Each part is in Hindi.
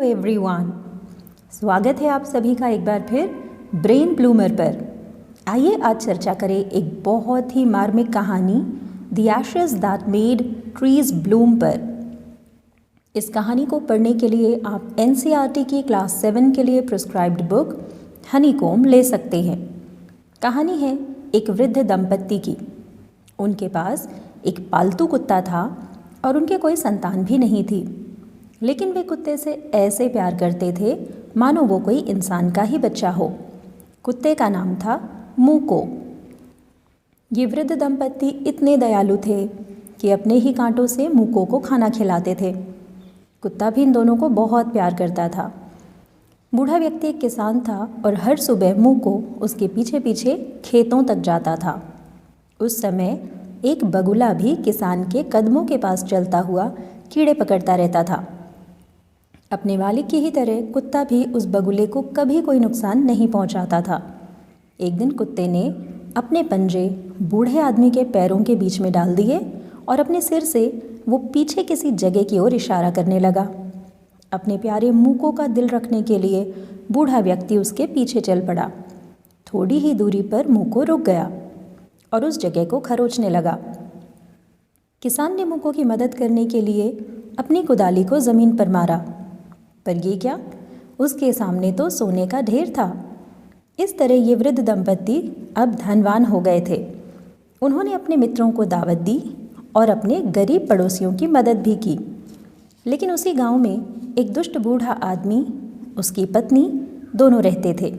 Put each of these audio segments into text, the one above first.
एवरीवन, स्वागत है आप सभी का एक बार फिर ब्रेन ब्लूमर पर। आइए आज चर्चा करें एक बहुत ही मार्मिक कहानी the ashes that made trees Bloom पर। इस कहानी को पढ़ने के लिए आप NCERT की क्लास 7 के लिए प्रिस्क्राइब्ड बुक हनीकॉम्ब ले सकते हैं। कहानी है एक वृद्ध दंपत्ति की। उनके पास एक पालतू कुत्ता था और उनके कोई संतान भी नहीं थी, लेकिन वे कुत्ते से ऐसे प्यार करते थे मानो वो कोई इंसान का ही बच्चा हो। कुत्ते का नाम था मूको। ये वृद्ध दंपत्ति इतने दयालु थे कि अपने ही कांटों से मूको को खाना खिलाते थे। कुत्ता भी इन दोनों को बहुत प्यार करता था। बूढ़ा व्यक्ति एक किसान था और हर सुबह मूको उसके पीछे पीछे खेतों तक जाता था। उस समय एक बगुला भी किसान के कदमों के पास चलता हुआ कीड़े पकड़ता रहता था। अपने मालिक की ही तरह कुत्ता भी उस बगुले को कभी कोई नुकसान नहीं पहुंचाता था। एक दिन कुत्ते ने अपने पंजे बूढ़े आदमी के पैरों के बीच में डाल दिए और अपने सिर से वो पीछे किसी जगह की ओर इशारा करने लगा। अपने प्यारे मूको का दिल रखने के लिए बूढ़ा व्यक्ति उसके पीछे चल पड़ा। थोड़ी ही दूरी पर मूको रुक गया और उस जगह को खरोचने लगा। किसान ने मूको की मदद करने के लिए अपनी कुदाली को ज़मीन पर मारा, पर ये क्या, उसके सामने तो सोने का ढेर था। इस तरह ये वृद्ध दंपत्ति अब धनवान हो गए थे। उन्होंने अपने मित्रों को दावत दी और अपने गरीब पड़ोसियों की मदद भी की। लेकिन उसी गांव में एक दुष्ट बूढ़ा आदमी, उसकी पत्नी दोनों रहते थे।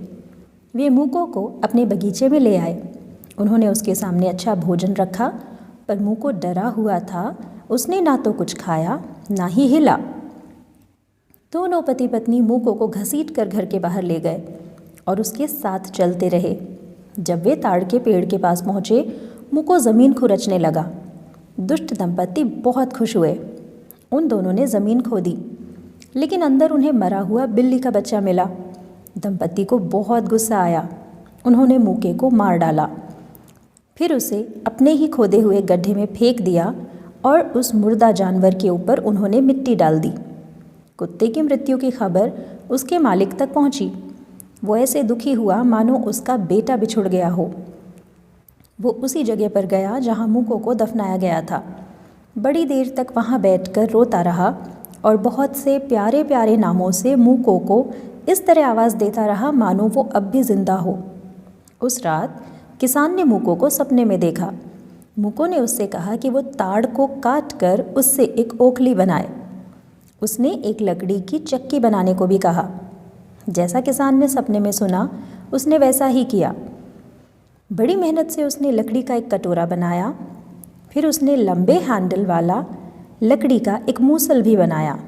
वे मूको को अपने बगीचे में ले आए। उन्होंने उसके सामने अच्छा भोजन रखा, पर मूको डरा हुआ था। उसने ना तो कुछ खाया ना ही हिला। दोनों पति पत्नी मूको को घसीट कर घर के बाहर ले गए और उसके साथ चलते रहे। जब वे ताड़ के पेड़ के पास पहुँचे, मूको ज़मीन खुरचने लगा। दुष्ट दंपत्ति बहुत खुश हुए। उन दोनों ने ज़मीन खोदी, लेकिन अंदर उन्हें मरा हुआ बिल्ली का बच्चा मिला। दंपत्ति को बहुत गुस्सा आया। उन्होंने मूके को मार डाला, फिर उसे अपने ही खोदे हुए गड्ढे में फेंक दिया और उस मुर्दा जानवर के ऊपर उन्होंने मिट्टी डाल दी। कुत्ते की मृत्यु की खबर उसके मालिक तक पहुंची। वो ऐसे दुखी हुआ मानो उसका बेटा बिछुड़ गया हो। वो उसी जगह पर गया जहां मूको को दफनाया गया था। बड़ी देर तक वहां बैठकर रोता रहा और बहुत से प्यारे प्यारे नामों से मूको को इस तरह आवाज़ देता रहा मानो वो अब भी जिंदा हो। उस रात किसान ने मूको को सपने में देखा। मूको ने उससे कहा कि वो ताड़ को काट कर उससे एक ओखली बनाए। उसने एक लकड़ी की चक्की बनाने को भी कहा। जैसा किसान ने सपने में सुना, उसने वैसा ही किया। बड़ी मेहनत से उसने लकड़ी का एक कटोरा बनाया। फिर उसने लंबे हैंडल वाला लकड़ी का एक मूसल भी बनाया।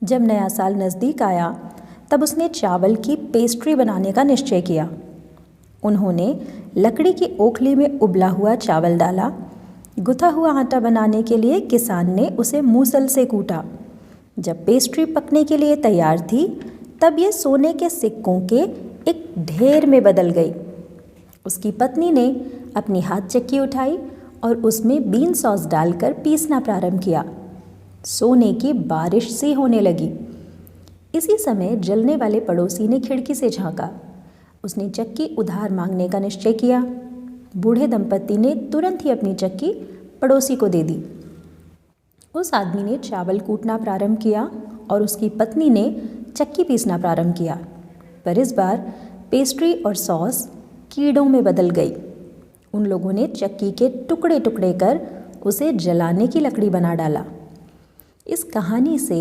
जब नया साल नज़दीक आया, तब उसने चावल की पेस्ट्री बनाने का निश्चय किया। उन्होंने लकड़ी की ओखली में उबला हुआ चावल डाला। गुथा हुआ आटा बनाने के लिए किसान ने उसे मूसल से कूटा। जब पेस्ट्री पकने के लिए तैयार थी, तब ये सोने के सिक्कों के एक ढेर में बदल गई। उसकी पत्नी ने अपनी हाथ चक्की उठाई और उसमें बीन सॉस डालकर पीसना प्रारंभ किया। सोने की बारिश सी होने लगी। इसी समय जलने वाले पड़ोसी ने खिड़की से झांका। उसने चक्की उधार मांगने का निश्चय किया। बूढ़े दंपत्ति ने तुरंत ही अपनी चक्की पड़ोसी को दे दी। उस आदमी ने चावल कूटना प्रारंभ किया और उसकी पत्नी ने चक्की पीसना प्रारंभ किया, पर इस बार पेस्ट्री और सॉस कीड़ों में बदल गई। उन लोगों ने चक्की के टुकड़े टुकड़े कर उसे जलाने की लकड़ी बना डाला। इस कहानी से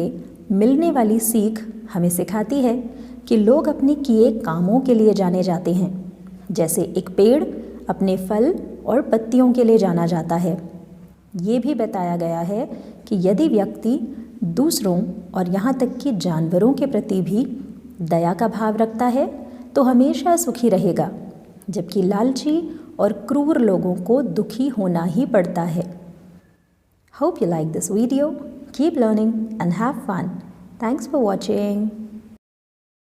मिलने वाली सीख हमें सिखाती है कि लोग अपने किए कामों के लिए जाने जाते हैं। जैसे एक पेड़ अपने फल और पत्तियों के लिए जाना जाता है। ये भी बताया गया है कि यदि व्यक्ति दूसरों और यहाँ तक कि जानवरों के प्रति भी दया का भाव रखता है, तो हमेशा सुखी रहेगा, जबकि लालची और क्रूर लोगों को दुखी होना ही पड़ता है। Hope you like this video. Keep learning and have fun. Thanks for watching.